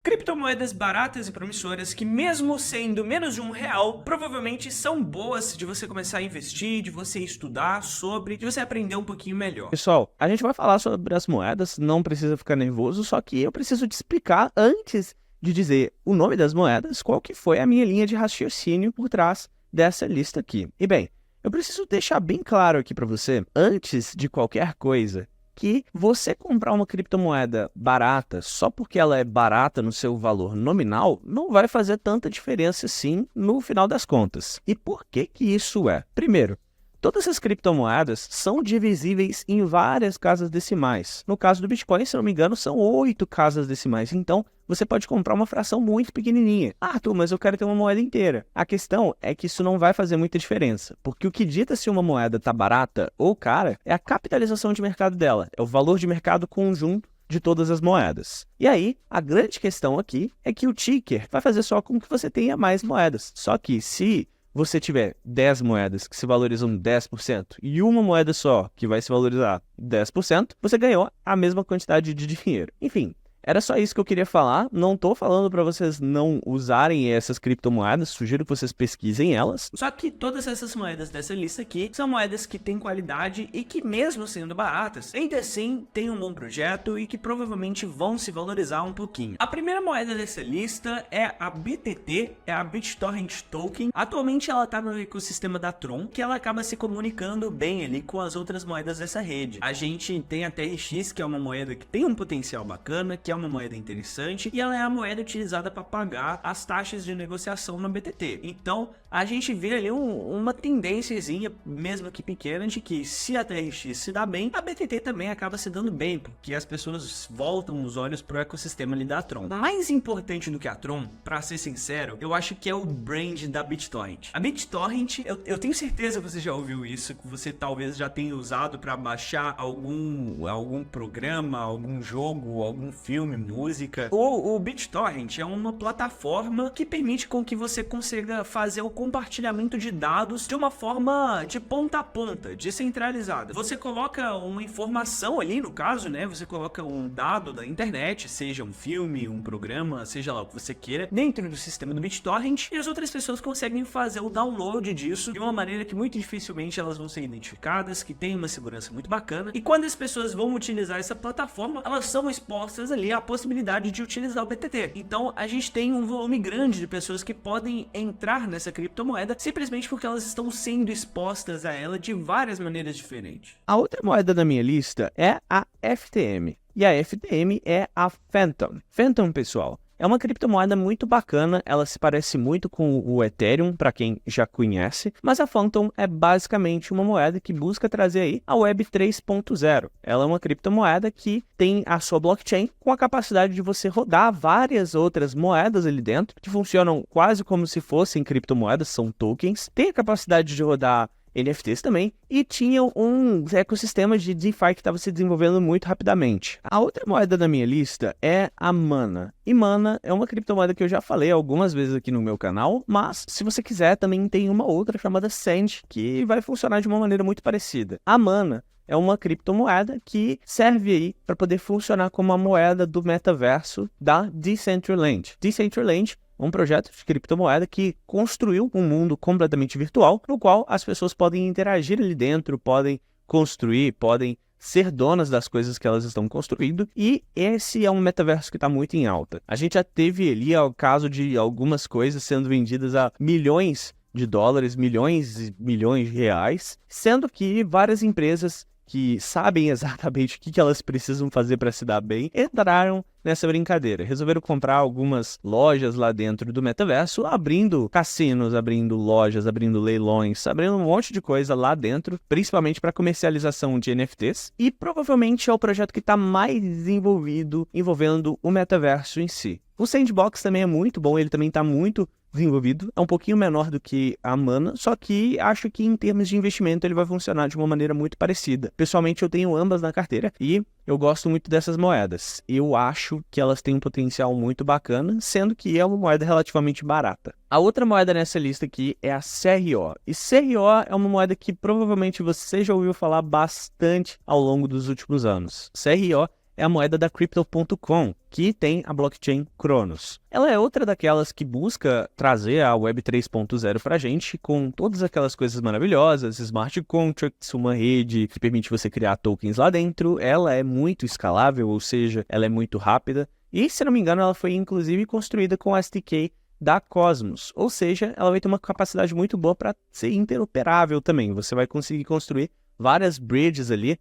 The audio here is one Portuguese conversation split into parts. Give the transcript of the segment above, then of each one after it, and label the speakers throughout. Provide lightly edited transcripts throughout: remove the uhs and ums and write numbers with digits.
Speaker 1: Criptomoedas baratas e promissoras que, mesmo sendo menos de R$1, provavelmente são boas de você começar a investir, de você estudar sobre, de você aprender um pouquinho melhor.
Speaker 2: Pessoal, a gente vai falar sobre as moedas, não precisa ficar nervoso, só que eu preciso te explicar antes de dizer o nome das moedas, qual que foi a minha linha de raciocínio por trás dessa lista aqui. E bem, eu preciso deixar bem claro aqui para você, antes de qualquer coisa, que você comprar uma criptomoeda barata só porque ela é barata no seu valor nominal não vai fazer tanta diferença assim no final das contas. E por que que isso é? Primeiro, todas essas criptomoedas são divisíveis em várias casas decimais. No caso do Bitcoin, se não me engano, são 8 casas decimais. Então, você pode comprar uma fração muito pequenininha. Ah, Arthur, mas eu quero ter uma moeda inteira. A questão é que isso não vai fazer muita diferença, porque o que dita se uma moeda está barata ou cara é a capitalização de mercado dela, é o valor de mercado conjunto de todas as moedas. E aí, a grande questão aqui é que o ticker vai fazer só com que você tenha mais moedas. Só que se você tiver 10 moedas que se valorizam 10% e uma moeda só que vai se valorizar 10%, você ganhou a mesma quantidade de dinheiro. Enfim, era só isso que eu queria falar. Não estou falando para vocês não usarem essas criptomoedas, sugiro que vocês pesquisem elas.
Speaker 1: Só que todas essas moedas dessa lista aqui são moedas que têm qualidade e que, mesmo sendo baratas, ainda assim têm um bom projeto e que provavelmente vão se valorizar um pouquinho. A primeira moeda dessa lista é a BTT, é a BitTorrent Token. Atualmente ela está no ecossistema da Tron, que ela acaba se comunicando bem ali com as outras moedas dessa rede. A gente tem a TRX, que é uma moeda que tem um potencial bacana, que é uma moeda interessante, e ela é a moeda utilizada para pagar as taxas de negociação no BTT. Então, a gente vê ali uma tendênciazinha, mesmo que pequena, de que se a TRX se dá bem, a BTT também acaba se dando bem, porque as pessoas voltam os olhos pro ecossistema ali da Tron. Mais importante do que a Tron, para ser sincero, eu acho que é o brand da BitTorrent. A BitTorrent, eu tenho certeza que você já ouviu isso, que você talvez já tenha usado para baixar algum programa, algum jogo, algum filme, música. O BitTorrent é uma plataforma que permite com que você consiga fazer o compartilhamento de dados de uma forma de ponta a ponta, descentralizada. Você coloca uma informação ali, no caso, né? Você coloca um dado da internet, seja um filme, um programa, seja lá o que você queira, dentro do sistema do BitTorrent, e as outras pessoas conseguem fazer o download disso de uma maneira que muito dificilmente elas vão ser identificadas, que tem uma segurança muito bacana. E quando as pessoas vão utilizar essa plataforma, elas são expostas ali à possibilidade de utilizar o BTT. Então, a gente tem um volume grande de pessoas que podem entrar nessa criptomoeda simplesmente porque elas estão sendo expostas a ela de várias maneiras diferentes.
Speaker 2: A outra moeda da minha lista é a FTM. E a FTM é a Phantom. Phantom, pessoal, é uma criptomoeda muito bacana, ela se parece muito com o Ethereum, para quem já conhece, mas a Phantom é basicamente uma moeda que busca trazer aí a Web 3.0. Ela é uma criptomoeda que tem a sua blockchain com a capacidade de você rodar várias outras moedas ali dentro, que funcionam quase como se fossem criptomoedas, são tokens. Tem a capacidade de rodar NFTs também, e tinham um ecossistema de DeFi que estava se desenvolvendo muito rapidamente. A outra moeda da minha lista é a Mana. E Mana é uma criptomoeda que eu já falei algumas vezes aqui no meu canal, mas se você quiser também tem uma outra chamada Sand, que vai funcionar de uma maneira muito parecida. A Mana é uma criptomoeda que serve aí para poder funcionar como a moeda do metaverso da Decentraland. Decentraland, um projeto de criptomoeda que construiu um mundo completamente virtual, no qual as pessoas podem interagir ali dentro, podem construir, podem ser donas das coisas que elas estão construindo, e esse é um metaverso que está muito em alta. A gente já teve ali o caso de algumas coisas sendo vendidas a milhões de dólares, milhões e milhões de reais, sendo que várias empresas que sabem exatamente o que elas precisam fazer para se dar bem, entraram nessa brincadeira. Resolveram comprar algumas lojas lá dentro do metaverso, abrindo cassinos, abrindo lojas, abrindo leilões, abrindo um monte de coisa lá dentro, principalmente para comercialização de NFTs. E provavelmente é o projeto que está mais envolvendo o metaverso em si. O Sandbox também é muito bom, ele também está muito desenvolvido, é um pouquinho menor do que a Mana, só que acho que em termos de investimento ele vai funcionar de uma maneira muito parecida. Pessoalmente eu tenho ambas na carteira e eu gosto muito dessas moedas. Eu acho que elas têm um potencial muito bacana, sendo que é uma moeda relativamente barata. A outra moeda nessa lista aqui é a CRO. E CRO é uma moeda que provavelmente você já ouviu falar bastante ao longo dos últimos anos. CRO é a moeda da Crypto.com, que tem a blockchain Cronos. Ela é outra daquelas que busca trazer a Web 3.0 para a gente com todas aquelas coisas maravilhosas, smart contracts, uma rede que permite você criar tokens lá dentro. Ela é muito escalável, ou seja, ela é muito rápida. E, se não me engano, ela foi inclusive construída com o SDK da Cosmos, ou seja, ela vai ter uma capacidade muito boa para ser interoperável também. Você vai conseguir construir várias bridges ali.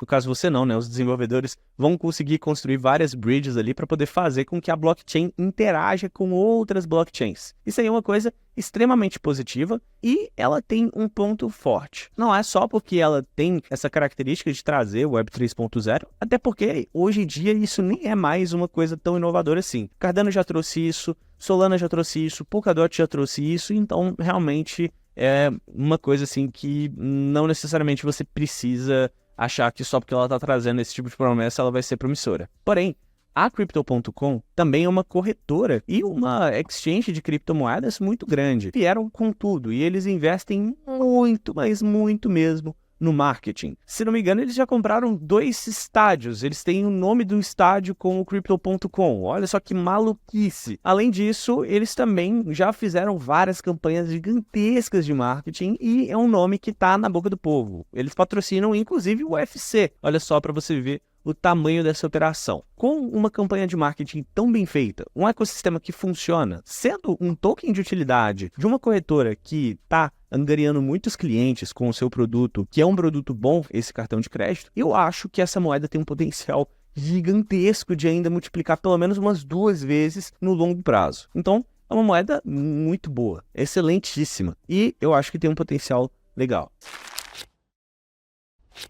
Speaker 2: No caso você não, né? Os desenvolvedores vão conseguir construir várias bridges ali para poder fazer com que a blockchain interaja com outras blockchains. Isso aí é uma coisa extremamente positiva e ela tem um ponto forte. Não é só porque ela tem essa característica de trazer o Web 3.0, até porque hoje em dia isso nem é mais uma coisa tão inovadora assim. Cardano já trouxe isso, Solana já trouxe isso, Polkadot já trouxe isso, então realmente é uma coisa assim que não necessariamente você precisa achar que só porque ela está trazendo esse tipo de promessa ela vai ser promissora. Porém, a Crypto.com também é uma corretora e uma exchange de criptomoedas muito grande. Vieram com tudo e eles investem muito, mas muito mesmo no marketing. Se não me engano, eles já compraram 2 estádios. Eles têm o nome do estádio com o Crypto.com. Olha só que maluquice. Além disso, eles também já fizeram várias campanhas gigantescas de marketing e é um nome que está na boca do povo. Eles patrocinam, inclusive, o UFC. Olha só para você ver o tamanho dessa operação. Com uma campanha de marketing tão bem feita, um ecossistema que funciona, sendo um token de utilidade de uma corretora que está angariando muitos clientes com o seu produto, que é um produto bom, esse cartão de crédito, eu acho que essa moeda tem um potencial gigantesco de ainda multiplicar pelo menos umas 2 vezes no longo prazo. Então, é uma moeda muito boa, excelentíssima, e eu acho que tem um potencial legal.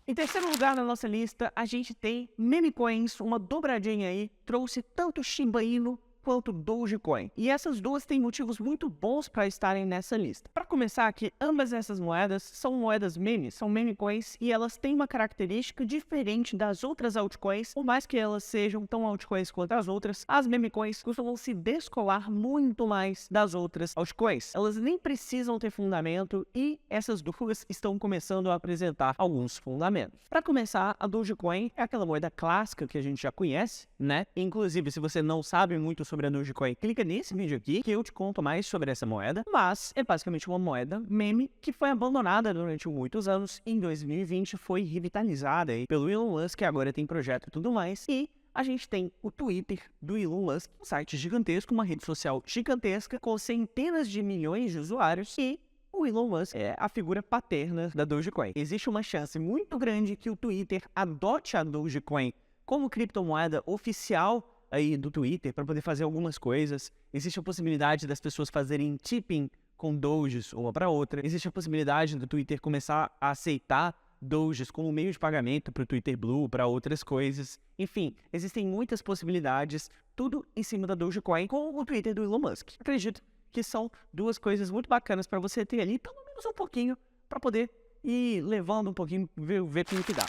Speaker 1: Em terceiro lugar na nossa lista, a gente tem memecoins, uma dobradinha aí, trouxe tanto Shiba Inu quanto Dogecoin. E essas duas têm motivos muito bons para estarem nessa lista. Para começar aqui, ambas essas moedas são moedas meme, são memecoins, e elas têm uma característica diferente das outras altcoins. Por mais que elas sejam tão altcoins quanto as outras, as memecoins costumam se descolar muito mais das outras altcoins. Elas nem precisam ter fundamento e essas duas estão começando a apresentar alguns fundamentos. Para começar, a Dogecoin é aquela moeda clássica que a gente já conhece, né? Inclusive, se você não sabe muito sobre a Dogecoin, clica nesse vídeo aqui que eu te conto mais sobre essa moeda, mas é basicamente uma moeda meme que foi abandonada durante muitos anos e em 2020 foi revitalizada aí pelo Elon Musk, que agora tem projeto e tudo mais, e a gente tem o Twitter do Elon Musk, um site gigantesco, uma rede social gigantesca com centenas de milhões de usuários, e o Elon Musk é a figura paterna da Dogecoin. Existe uma chance muito grande que o Twitter adote a Dogecoin como criptomoeda oficial aí do Twitter para poder fazer algumas coisas. Existe a possibilidade das pessoas fazerem tipping com Doges uma para outra. Existe a possibilidade do Twitter começar a aceitar Doges como meio de pagamento para o Twitter Blue, para outras coisas. Enfim, existem muitas possibilidades, tudo em cima da Dogecoin com o Twitter do Elon Musk. Acredito que são duas coisas muito bacanas para você ter ali, pelo menos um pouquinho, para poder ir levando um pouquinho, ver como que dá.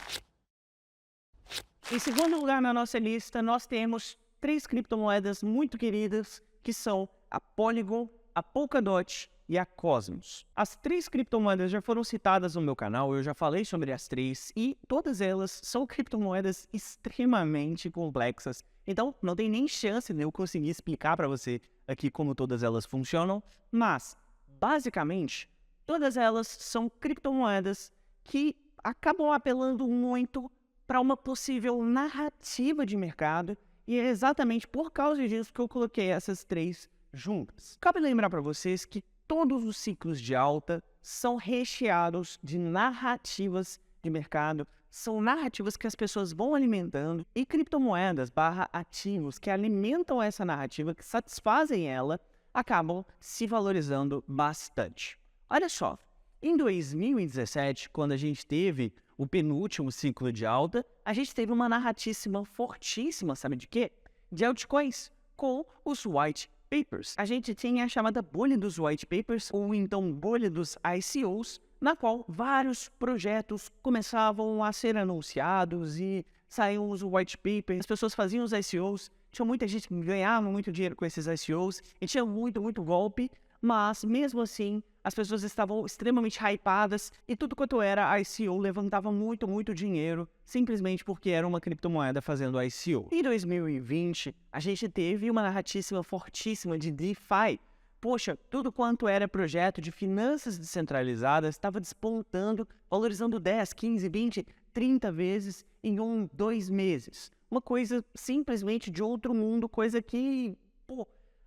Speaker 1: Em segundo lugar na nossa lista, nós temos 3 criptomoedas muito queridas, que são a Polygon, a Polkadot e a Cosmos. As 3 criptomoedas já foram citadas no meu canal, eu já falei sobre as 3, e todas elas são criptomoedas extremamente complexas. Então, não tem nem chance de eu conseguir explicar para você aqui como todas elas funcionam, mas, basicamente, todas elas são criptomoedas que acabam apelando muito para uma possível narrativa de mercado, e é exatamente por causa disso que eu coloquei essas 3 juntas. Cabe lembrar para vocês que todos os ciclos de alta são recheados de narrativas de mercado, são narrativas que as pessoas vão alimentando, e criptomoedas / ativos que alimentam essa narrativa, que satisfazem ela, acabam se valorizando bastante. Olha só, em 2017, quando a gente teve o penúltimo ciclo de alta, a gente teve uma narrativa fortíssima, sabe de quê? De altcoins, com os white papers. A gente tinha a chamada bolha dos white papers, ou então bolha dos ICOs, na qual vários projetos começavam a ser anunciados e saíam os white papers, as pessoas faziam os ICOs, tinha muita gente que ganhava muito dinheiro com esses ICOs, e tinha muito golpe,
Speaker 2: mas mesmo assim as pessoas estavam extremamente hypadas e tudo quanto era ICO levantava muito dinheiro simplesmente porque era uma criptomoeda fazendo ICO. Em 2020, a gente teve uma narrativa fortíssima de DeFi. Poxa, tudo quanto era projeto de finanças descentralizadas estava despontando, valorizando 10, 15, 20, 30 vezes em 1, 2 meses. Uma coisa simplesmente de outro mundo, coisa que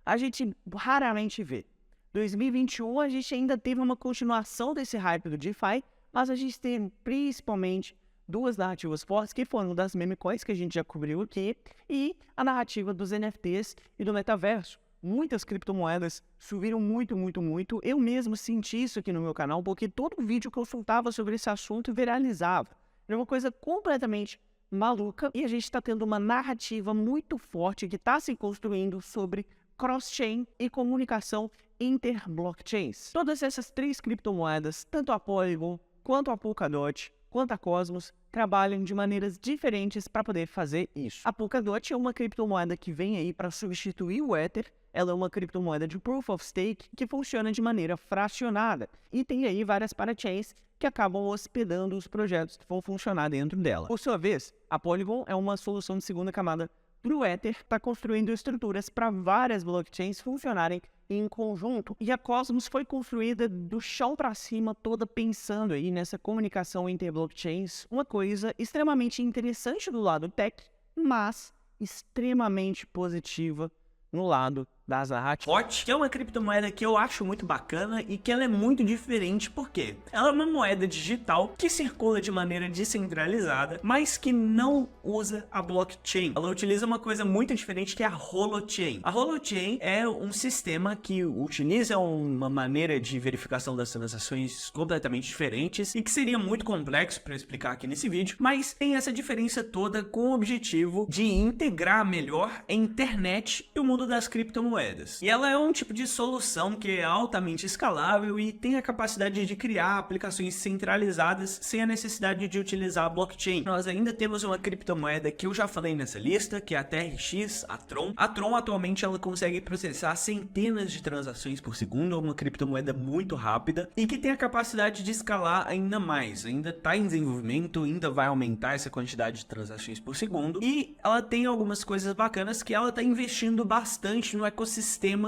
Speaker 2: a gente raramente vê. 2021 a gente ainda teve uma continuação desse hype do DeFi, mas a gente teve principalmente duas narrativas fortes, que foram das meme coins, que a gente já cobriu aqui, e a narrativa dos NFTs e do metaverso. Muitas criptomoedas subiram muito. Eu mesmo senti isso aqui no meu canal, porque todo vídeo que eu soltava sobre esse assunto viralizava. Era uma coisa completamente maluca, e a gente está tendo uma narrativa muito forte que está se construindo sobre cross-chain e comunicação inter-blockchains. Todas essas três criptomoedas, tanto a Polygon, quanto a Polkadot, quanto a Cosmos, trabalham de maneiras diferentes para poder fazer isso. A Polkadot é uma criptomoeda que vem aí para substituir o Ether. Ela é uma criptomoeda de Proof of Stake que funciona de maneira fracionada. E tem aí várias parachains que acabam hospedando os projetos que vão funcionar dentro dela. Por sua vez, a Polygon é uma solução de segunda camada para o Ether, está construindo estruturas para várias blockchains funcionarem em conjunto. E a Cosmos foi construída do chão para cima, toda pensando aí nessa comunicação entre blockchains. Uma coisa extremamente interessante do lado tech, mas extremamente positiva no lado das narrativas.
Speaker 1: Que é uma criptomoeda que eu acho muito bacana e que ela é muito diferente, porque ela é uma moeda digital que circula de maneira descentralizada, mas que não usa a blockchain. Ela utiliza uma coisa muito diferente, que é a holochain. A holochain é um sistema que utiliza uma maneira de verificação das transações completamente diferentes e que seria muito complexo para explicar aqui nesse vídeo, mas tem essa diferença toda com o objetivo de integrar melhor a internet e o mundo das criptomoedas. E ela é um tipo de solução que é altamente escalável e tem a capacidade de criar aplicações centralizadas sem a necessidade de utilizar a blockchain. Nós ainda temos uma criptomoeda que eu já falei nessa lista, que é a TRX, a Tron. A Tron atualmente ela consegue processar centenas de transações por segundo, uma criptomoeda muito rápida e que tem a capacidade de escalar ainda mais. Ainda está em desenvolvimento, ainda vai aumentar essa quantidade de transações por segundo e ela tem algumas coisas bacanas que ela está investindo bastante no ecossistema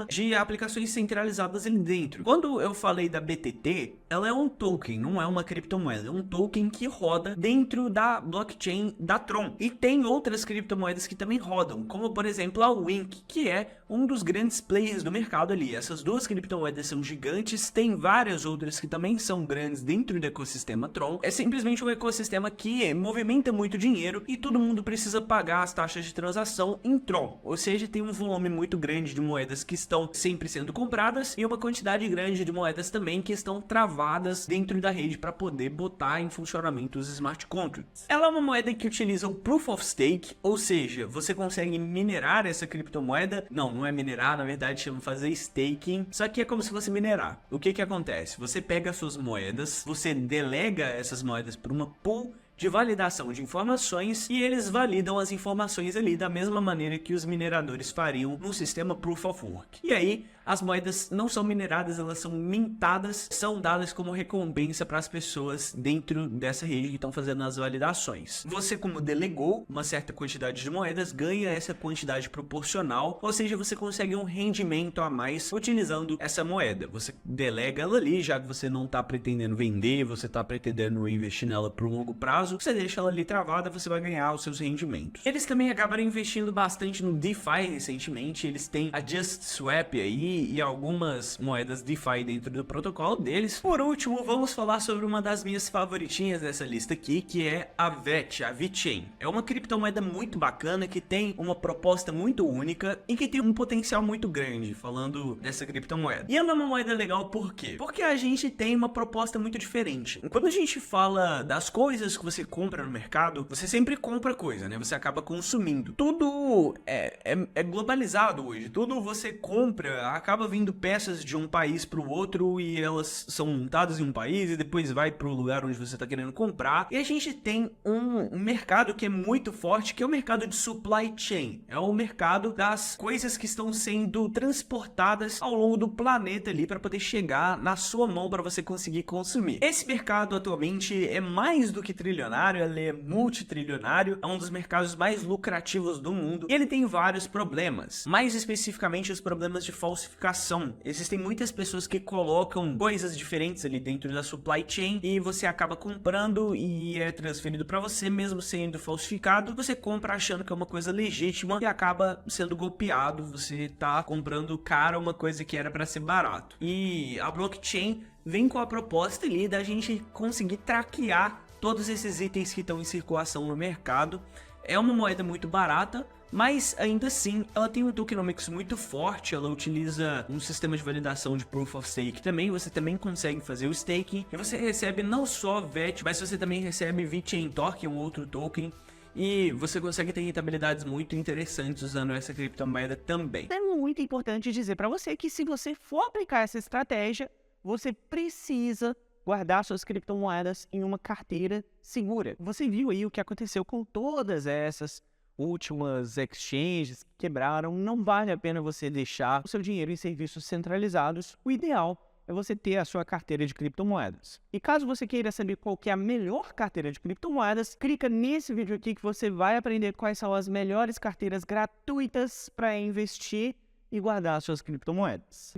Speaker 1: de aplicações centralizadas ali dentro. Quando eu falei da BTT, ela é um token, não é uma criptomoeda, é um token que roda dentro da blockchain da Tron. E tem outras criptomoedas que também rodam, como por exemplo a Wink, que é um dos grandes players do mercado ali. Essas duas criptomoedas são gigantes, tem várias outras que também são grandes dentro do ecossistema Tron. É simplesmente um ecossistema que movimenta muito dinheiro e todo mundo precisa pagar as taxas de transação em Tron, ou seja, tem um volume muito grande de moedas que estão sempre sendo compradas e uma quantidade grande de moedas também que estão travadas dentro da rede para poder botar em funcionamento os smart contracts. Ela é uma moeda que utiliza o Proof of Stake, ou seja, você consegue minerar essa criptomoeda. Não é minerar, na verdade chama fazer staking, só que é como se fosse minerar. O que acontece? Você pega suas moedas, você delega essas moedas para uma pool de validação de informações e eles validam as informações ali da mesma maneira que os mineradores fariam no sistema Proof of Work. E aí as moedas não são mineradas, elas são mintadas, são dadas como recompensa para as pessoas dentro dessa rede que estão fazendo as validações. Você, como delegou uma certa quantidade de moedas, ganha essa quantidade proporcional, ou seja, você consegue um rendimento a mais utilizando essa moeda. Você delega ela ali, já que você não está pretendendo vender, você está pretendendo investir nela por um longo prazo, você deixa ela ali travada, você vai ganhar os seus rendimentos. Eles também acabaram investindo bastante no DeFi recentemente, eles têm a JustSwap aí e algumas moedas DeFi dentro do protocolo deles. Por último, vamos falar sobre uma das minhas favoritinhas dessa lista aqui, que é a VET, a VeChain. É uma criptomoeda muito bacana, que tem uma proposta muito única e que tem um potencial muito grande, falando dessa criptomoeda. E ela é uma moeda legal por quê? Porque a gente tem uma proposta muito diferente. Quando a gente fala das coisas que você compra no mercado, você sempre compra coisa, né? Você acaba consumindo. Tudo é globalizado hoje. Tudo você compra, acaba vindo peças de um país para o outro e elas são montadas em um país e depois vai para o lugar onde você está querendo comprar. E a gente tem um mercado que é muito forte, que é o mercado de supply chain. É o mercado das coisas que estão sendo transportadas ao longo do planeta ali para poder chegar na sua mão para você conseguir consumir. Esse mercado atualmente é mais do que trilionário, ele é multitrilionário, é um dos mercados mais lucrativos do mundo e ele tem vários problemas, mais especificamente os problemas de falsificação. Existem muitas pessoas que colocam coisas diferentes ali dentro da supply chain e você acaba comprando e é transferido para você, mesmo sendo falsificado, você compra achando que é uma coisa legítima e acaba sendo golpeado, você tá comprando caro uma coisa que era para ser barato. E a blockchain vem com a proposta ali da gente conseguir traquear todos esses itens que estão em circulação no mercado. É uma moeda muito barata, mas ainda assim ela tem um tokenomics muito forte, ela utiliza um sistema de validação de Proof of Stake também, você também consegue fazer o staking, e você recebe não só VET, mas você também recebe VeChain Token, um outro token, e você consegue ter rentabilidades muito interessantes usando essa criptomoeda também.
Speaker 2: É muito importante dizer para você que se você for aplicar essa estratégia, você precisa guardar suas criptomoedas em uma carteira segura. Você viu aí o que aconteceu com todas essas últimas exchanges que quebraram. Não vale a pena você deixar o seu dinheiro em serviços centralizados. O ideal é você ter a sua carteira de criptomoedas. E caso você queira saber qual que é a melhor carteira de criptomoedas, clica nesse vídeo aqui que você vai aprender quais são as melhores carteiras gratuitas para investir e guardar suas criptomoedas.